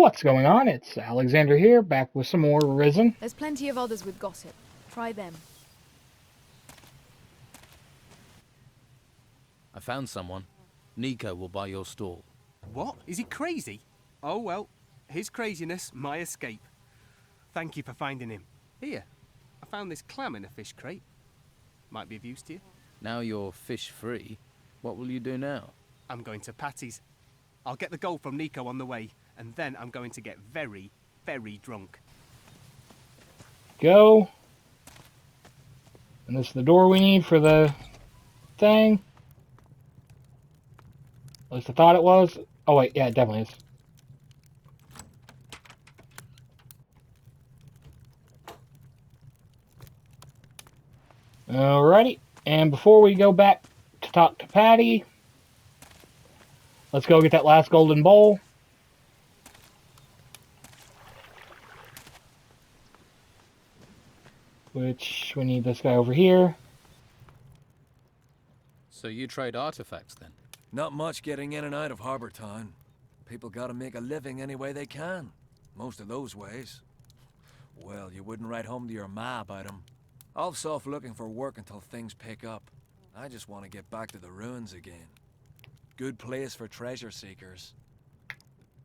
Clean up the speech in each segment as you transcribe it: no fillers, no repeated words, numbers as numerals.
What's going on? It's Alexander here, back with some more Risen. There's plenty of others with gossip. Try them. I found someone. Nico will buy your stall. What? Is he crazy? Oh well, his craziness, my escape. Thank you for finding him. Here, I found this clam in a fish crate. Might be of use to you. Now you're fish-free, what will you do now? I'm going to Patty's. I'll get the gold from Nico on the way, and then I'm going to get very, very drunk. Go. And this is the door we need for the thing. At least I thought it was. Oh wait, yeah, it definitely is. Alrighty, and before we go back to talk to Patty, let's go get that last golden bowl. Which, we need this guy over here. So you trade artifacts then? Not much getting in and out of Harbour Town. People gotta make a living any way they can. Most of those ways. Well, you wouldn't write home to your ma about them. I'll off looking for work until things pick up. I just want to get back to the ruins again. Good place for treasure seekers.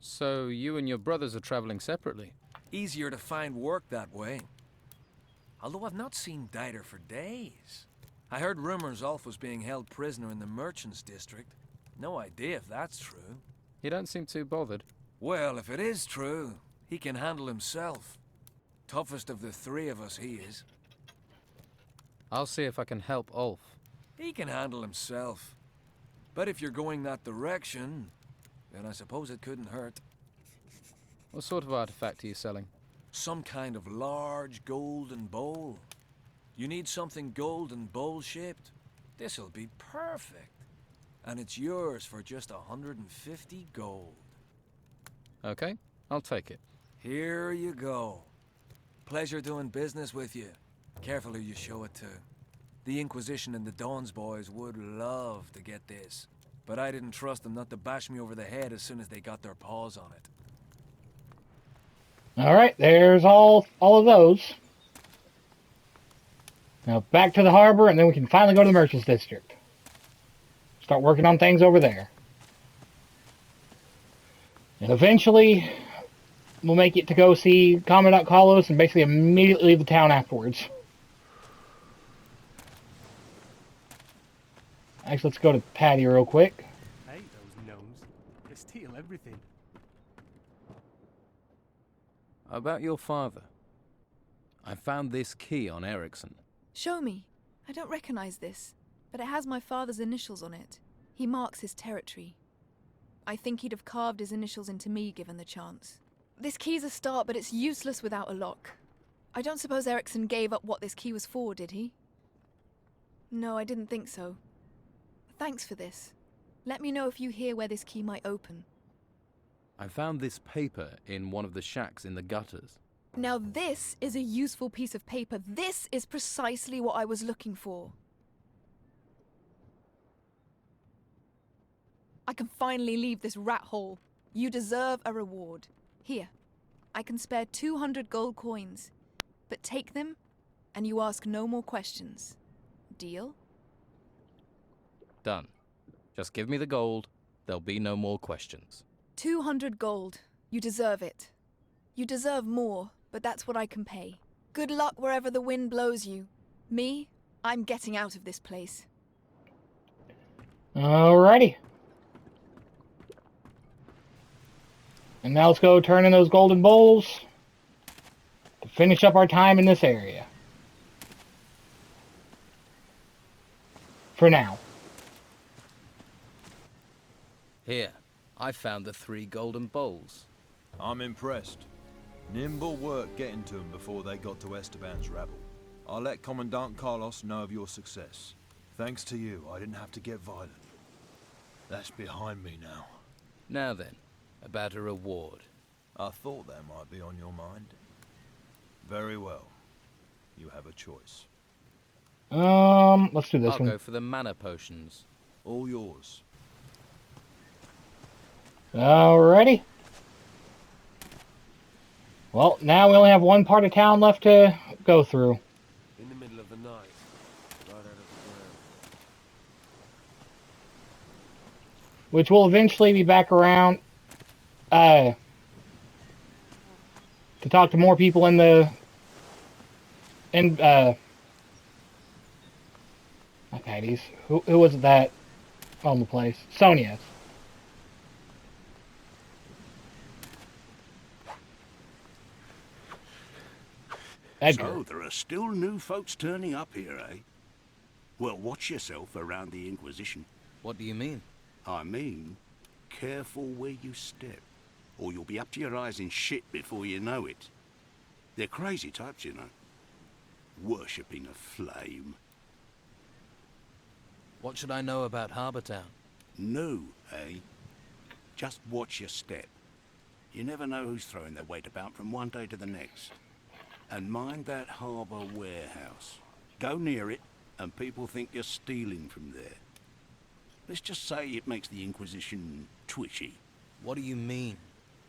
So you and your brothers are traveling separately? Easier to find work that way. Although I've not seen Dieter for days. I heard rumors Ulf was being held prisoner in the Merchants District. No idea if that's true. You don't seem too bothered. Well, if it is true, he can handle himself. Toughest of the three of us, he is. I'll see if I can help Ulf. He can handle himself. But if you're going that direction, then I suppose it couldn't hurt. What sort of artifact are you selling? Some kind of large golden bowl. You need something golden bowl-shaped? This'll be perfect. And it's yours for just 150 gold. Okay, I'll take it. Here you go. Pleasure doing business with you. Careful who you show it to. The Inquisition and the Dawn's boys would love to get this. But I didn't trust them not to bash me over the head as soon as they got their paws on it. Alright, there's all of those. Now back to the harbor, and then we can finally go to the Merchants District. Start working on things over there. And eventually, we'll make it to go see Commandant Carlos and basically immediately leave the town afterwards. Actually, let's go to Patty real quick. Hey, those gnomes. They steal everything. About your father. I found this key on Ericsson. Show me. I don't recognize this, but it has my father's initials on it. He marks his territory. I think he'd have carved his initials into me given the chance. This key's a start, but it's useless without a lock. I don't suppose Ericsson gave up what this key was for, did he? No, I didn't think so. Thanks for this. Let me know if you hear where this key might open. I found this paper in one of the shacks in the gutters. Now this is a useful piece of paper. This is precisely what I was looking for. I can finally leave this rat hole. You deserve a reward. Here, I can spare 200 gold coins. But take them, and you ask no more questions. Deal? Done. Just give me the gold. There'll be no more questions. 200 gold. You deserve it. You deserve more, but that's what I can pay. Good luck wherever the wind blows you. Me, I'm getting out of this place. Alrighty. And now let's go turn in those golden bowls to finish up our time in this area. For now. Here, I found the 3 golden bowls. I'm impressed. Nimble work getting to them before they got to Esteban's rabble. I'll let Commandant Carlos know of your success. Thanks to you, I didn't have to get violent. That's behind me now. Now then, about a reward. I thought that might be on your mind. Very well. You have a choice. Let's do this I'll one. go for the mana potions. All yours. Alrighty. Well, now we only have one part of town left to go through. In the middle of the night, right out of the ground. Which will eventually be back around to talk to more people in the not Patty's. Who was it that owned the place? Sonia's. Edgar. So there are still new folks turning up here, eh? Well, watch yourself around the Inquisition. What do you mean? I mean, careful where you step, or you'll be up to your eyes in shit before you know it. They're crazy types, you know. Worshipping a flame. What should I know about Harbour Town? No, eh? Just watch your step. You never know who's throwing their weight about from one day to the next. And mind that harbour warehouse. Go near it, and people think you're stealing from there. Let's just say it makes the Inquisition twitchy. What do you mean,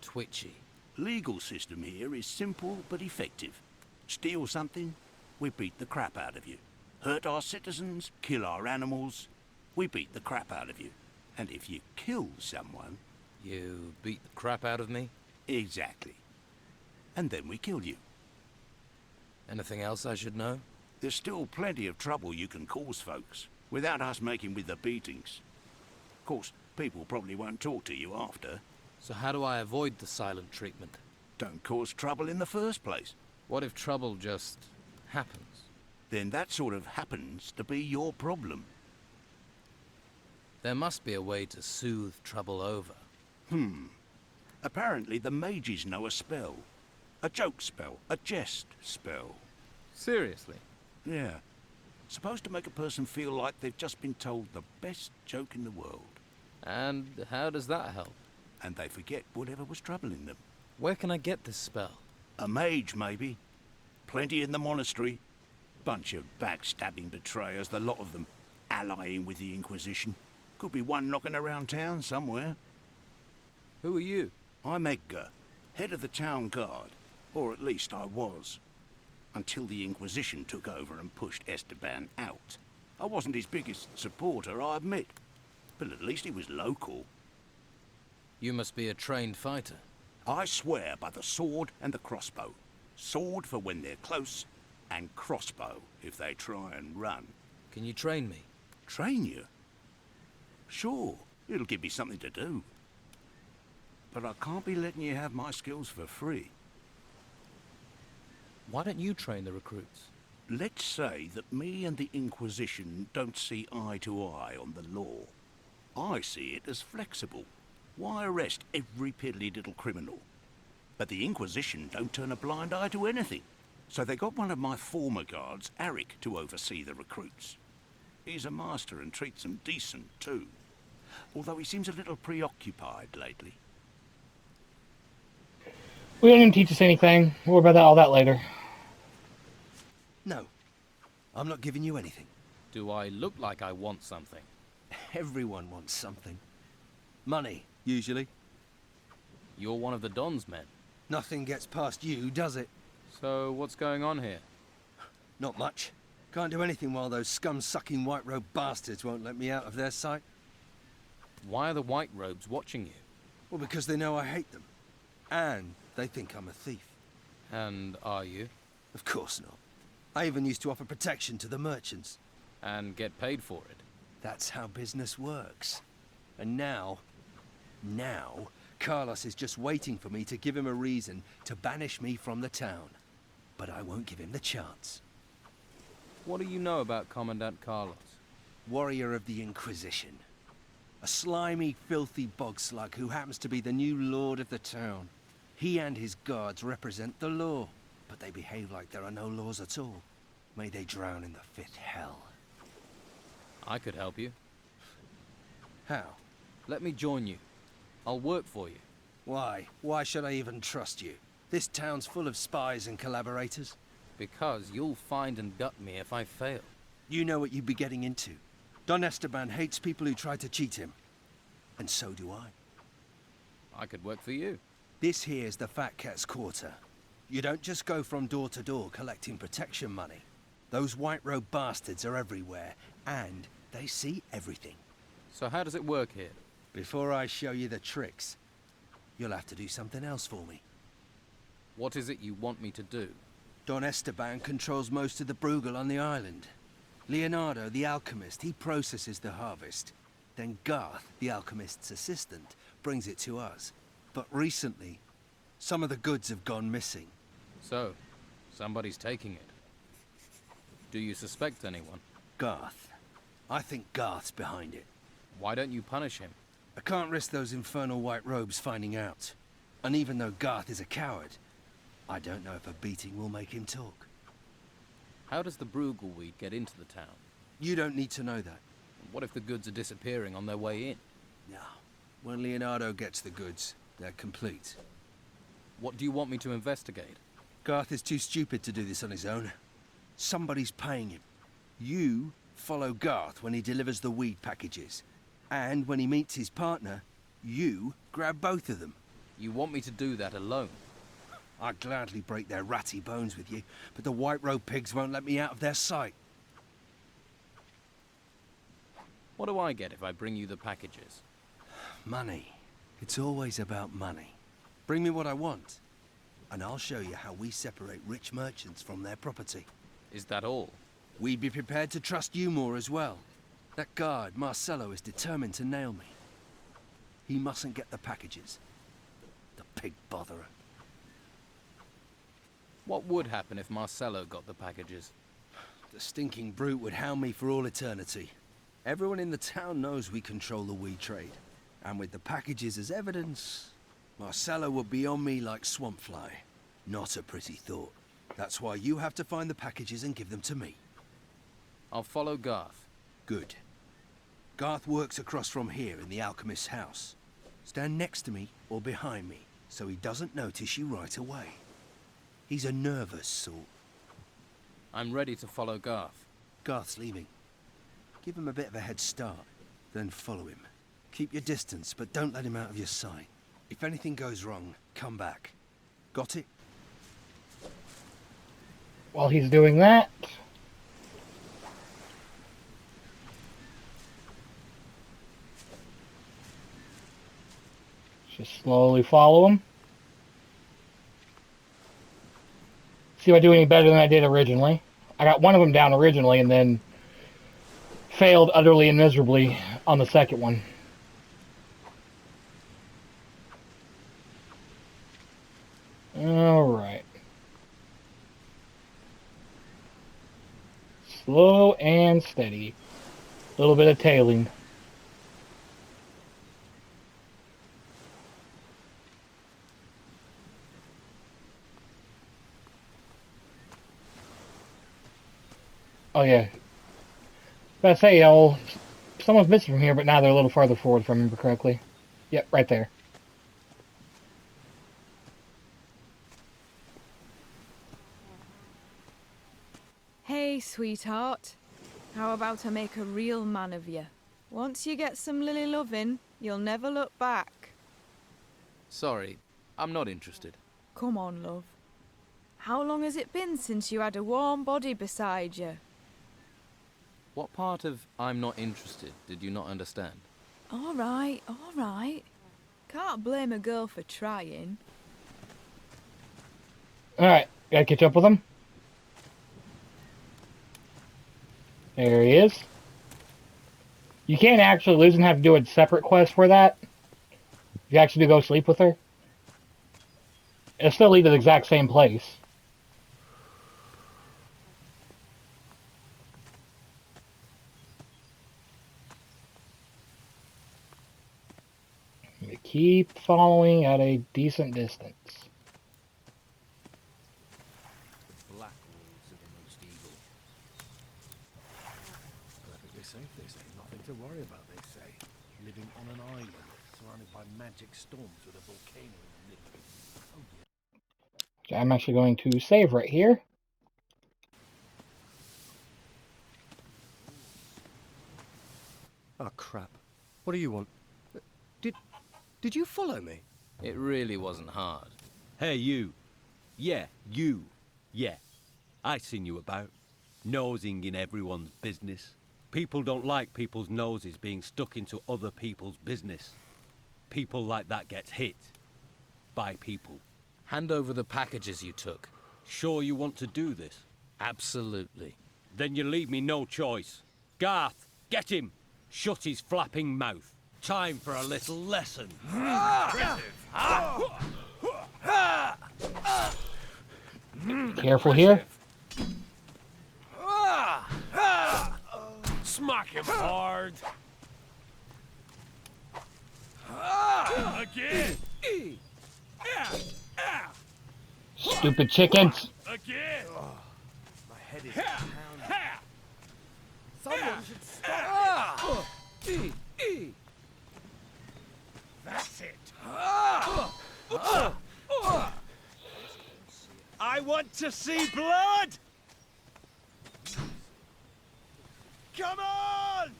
twitchy? Legal system here is simple but effective. Steal something, we beat the crap out of you. Hurt our citizens, kill our animals, we beat the crap out of you. And if you kill someone... You beat the crap out of me? Exactly. And then we kill you. Anything else I should know? There's still plenty of trouble you can cause folks, without us making with the beatings. Of course, people probably won't talk to you after. So how do I avoid the silent treatment? Don't cause trouble in the first place. What if trouble just happens? Then that sort of happens to be your problem. There must be a way to soothe trouble over. Apparently the mages know a spell. A joke spell, a jest spell. Seriously? Yeah. Supposed to make a person feel like they've just been told the best joke in the world. And how does that help? And they forget whatever was troubling them. Where can I get this spell? A mage, maybe. Plenty in the monastery. Bunch of backstabbing betrayers, the lot of them, allying with the Inquisition. Could be one knocking around town somewhere. Who are you? I'm Edgar, head of the town guard. Or at least I was. Until the Inquisition took over and pushed Esteban out. I wasn't his biggest supporter, I admit. But at least he was local. You must be a trained fighter. I swear by the sword and the crossbow. Sword for when they're close, and crossbow if they try and run. Can you train me? Train you? Sure, it'll give me something to do. But I can't be letting you have my skills for free. Why don't you train the recruits? Let's say that me and the Inquisition don't see eye to eye on the law. I see it as flexible. Why arrest every piddly little criminal? But the Inquisition don't turn a blind eye to anything. So they got one of my former guards, Eric, to oversee the recruits. He's a master and treats them decent, too. Although he seems a little preoccupied lately. We don't even teach us anything. We'll worry about all that later. No, I'm not giving you anything. Do I look like I want something? Everyone wants something. Money, usually. You're one of the Don's men. Nothing gets past you, does it? So what's going on here? Not much. Can't do anything while those scum-sucking white-robe bastards won't let me out of their sight. Why are the white robes watching you? Well, because they know I hate them. And they think I'm a thief. And are you? Of course not. I even used to offer protection to the merchants. And get paid for it? That's how business works. And now, Carlos is just waiting for me to give him a reason to banish me from the town. But I won't give him the chance. What do you know about Commandant Carlos? Warrior of the Inquisition. A slimy, filthy bog slug who happens to be the new lord of the town. He and his guards represent the law, but they behave like there are no laws at all. May they drown in the fifth hell. I could help you. How? Let me join you. I'll work for you. Why? Why should I even trust you? This town's full of spies and collaborators. Because you'll find and gut me if I fail. You know what you'd be getting into. Don Esteban hates people who try to cheat him. And so do I. I could work for you. This here's the Fat Cat's Quarter. You don't just go from door to door collecting protection money. Those white robe bastards are everywhere, and they see everything. So how does it work here? Before I show you the tricks, you'll have to do something else for me. What is it you want me to do? Don Esteban controls most of the Bruegel on the island. Leonardo, the alchemist, he processes the harvest. Then Garth, the alchemist's assistant, brings it to us. But recently, some of the goods have gone missing. So, somebody's taking it. Do you suspect anyone? Garth. I think Garth's behind it. Why don't you punish him? I can't risk those infernal white robes finding out. And even though Garth is a coward, I don't know if a beating will make him talk. How does the Bruegel weed get into the town? You don't need to know that. What if the goods are disappearing on their way in? No. When Leonardo gets the goods, they're complete. What do you want me to investigate? Garth is too stupid to do this on his own. Somebody's paying him. You follow Garth when he delivers the weed packages. And when he meets his partner, you grab both of them. You want me to do that alone? I'd gladly break their ratty bones with you, but the white robe pigs won't let me out of their sight. What do I get if I bring you the packages? Money. It's always about money. Bring me what I want, and I'll show you how we separate rich merchants from their property. Is that all? We'd be prepared to trust you more as well. That guard, Marcello, is determined to nail me. He mustn't get the packages. The pig botherer. What would happen if Marcello got the packages? The stinking brute would hound me for all eternity. Everyone in the town knows we control the weed trade. And with the packages as evidence, Marcello would be on me like swampfly. Not a pretty thought. That's why you have to find the packages and give them to me. I'll follow Garth. Good. Garth works across from here in the alchemist's house. Stand next to me or behind me, so he doesn't notice you right away. He's a nervous sort. I'm ready to follow Garth. Garth's leaving. Give him a bit of a head start, then follow him. Keep your distance, but don't let him out of your sight. If anything goes wrong, come back. Got it? While he's doing that, just slowly follow him. See if I do any better than I did originally. I got one of them down originally and then failed utterly and miserably on the second one. Alright. Slow and steady. A little bit of tailing. Oh yeah. I say, someone's missing from here, but now they're a little farther forward, if I remember correctly. Yep, right there. Hey, sweetheart. How about I make a real man of you? Once you get some lily loving, you'll never look back. Sorry, I'm not interested. Come on, love. How long has it been since you had a warm body beside you? What part of I'm not interested did you not understand? All right, all right. Can't blame a girl for trying. Alright, gotta catch up with him. There he is. You can't actually lose and have to do a separate quest for that. You actually do go sleep with her. It'll still lead to the exact same place. You keep following at a decent distance. Black wolves are the most evil. Perfectly safe, they say. Nothing to worry about, they say. Living on an island, surrounded by magic storms with a volcano in the middle. Oh dear. So I'm actually going to save right here. Oh, crap. What do you want? Did you follow me? It really wasn't hard. Hey, you. Yeah, you. Yeah. I seen you about. Nosing in everyone's business. People don't like people's noses being stuck into other people's business. People like that gets hit. By people. Hand over the packages you took. Sure you want to do this? Absolutely. Then you leave me no choice. Garth, get him! Shut his flapping mouth. Time for a little lesson. Careful here. Smack him hard. Again. Stupid chickens. Again. My head is pounding. Someone should stop it. That's it. I want to see blood! Come on!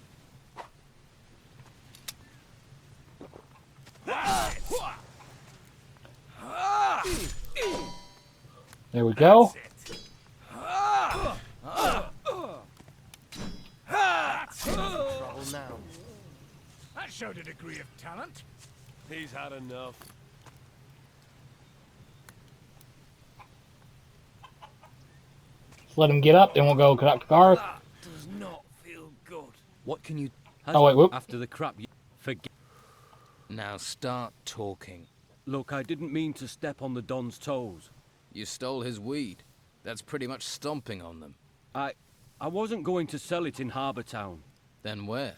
There we go. Trouble now. That showed a degree of talent. He's had enough. Let's let him get up, then we'll go cut up Garth. Does not feel good. What can you... Oh, wait, whoop. After the crap you... Forget... Now start talking. Look, I didn't mean to step on the Don's toes. You stole his weed. That's pretty much stomping on them. I wasn't going to sell it in Harbour Town. Then where?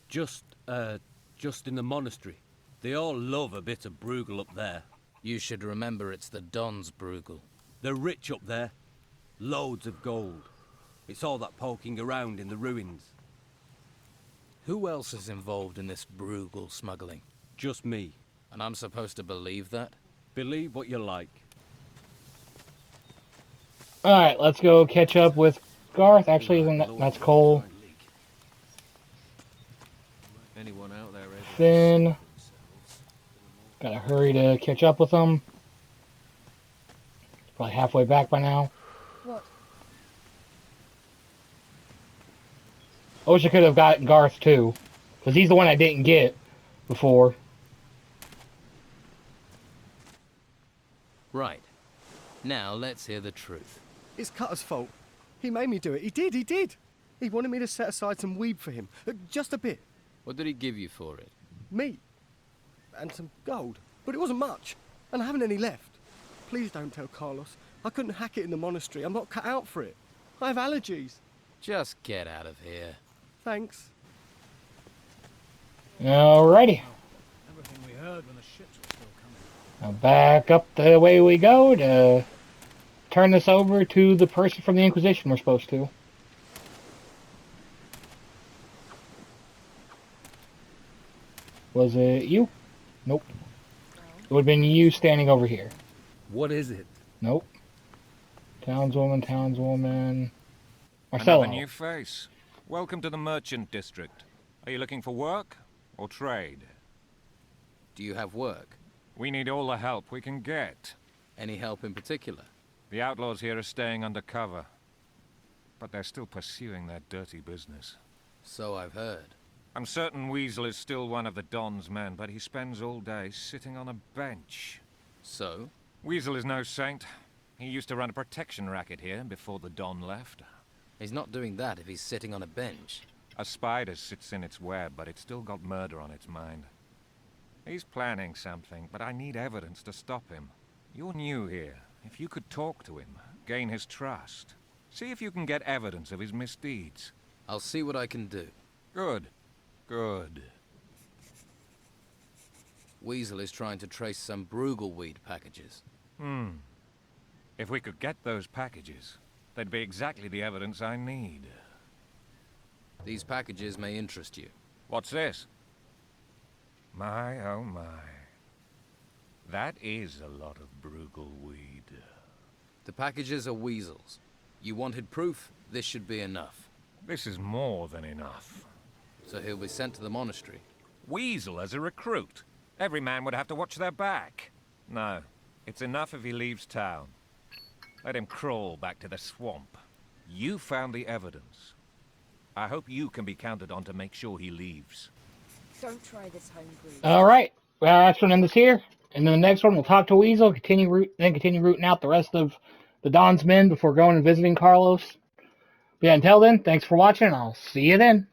Just in the monastery. They all love a bit of Bruegel up there. You should remember it's the Don's Bruegel. They're rich up there. Loads of gold. It's all that poking around in the ruins. Who else is involved in this Bruegel smuggling? Just me. And I'm supposed to believe that? Believe what you like. Alright, let's go catch up with Garth. Actually, that's Cole. Anyone out there able Finn. Gotta hurry to catch up with them. Probably halfway back by now. What? I wish I could have gotten Garth too, because he's the one I didn't get before. Right. Now let's hear the truth. It's Cutter's fault. He made me do it. He did. He wanted me to set aside some weed for him. Just a bit. What did he give you for it? Meat. And some gold. But it wasn't much. And I haven't any left. Please don't tell Carlos. I couldn't hack it in the monastery. I'm not cut out for it. I have allergies. Just get out of here. Thanks. Alrighty. Everything we heard when the ships were still coming. Now back up the way we go to turn this over to the person from the Inquisition we're supposed to. Was it you? Nope. It would have been you standing over here. What is it? Nope. Townswoman. Marcelo. Another new face. Welcome to the Merchant District. Are you looking for work or trade? Do you have work? We need all the help we can get. Any help in particular? The outlaws here are staying under cover. But they're still pursuing their dirty business. So I've heard. I'm certain Weasel is still one of the Don's men, but he spends all day sitting on a bench. So? Weasel is no saint. He used to run a protection racket here before the Don left. He's not doing that if he's sitting on a bench. A spider sits in its web, but it's still got murder on its mind. He's planning something, but I need evidence to stop him. You're new here. If you could talk to him, gain his trust, see if you can get evidence of his misdeeds. I'll see what I can do. Good. Good. Weasel is trying to trace some Bruegel weed packages. If we could get those packages, they'd be exactly the evidence I need. These packages may interest you. What's this? My, oh my. That is a lot of Bruegel weed. The packages are Weasel's. You wanted proof? This should be enough. This is more than enough. So he'll be sent to the monastery. Weasel as a recruit? Every man would have to watch their back. No, it's enough if he leaves town. Let him crawl back to the swamp. You found the evidence. I hope you can be counted on to make sure he leaves. Don't try this home brew. All right. Well, that's one end this here. And then the next one, we'll talk to Weasel, continue rooting out the rest of the Don's men before going and visiting Carlos. But yeah, until then, thanks for watching, and I'll see you then.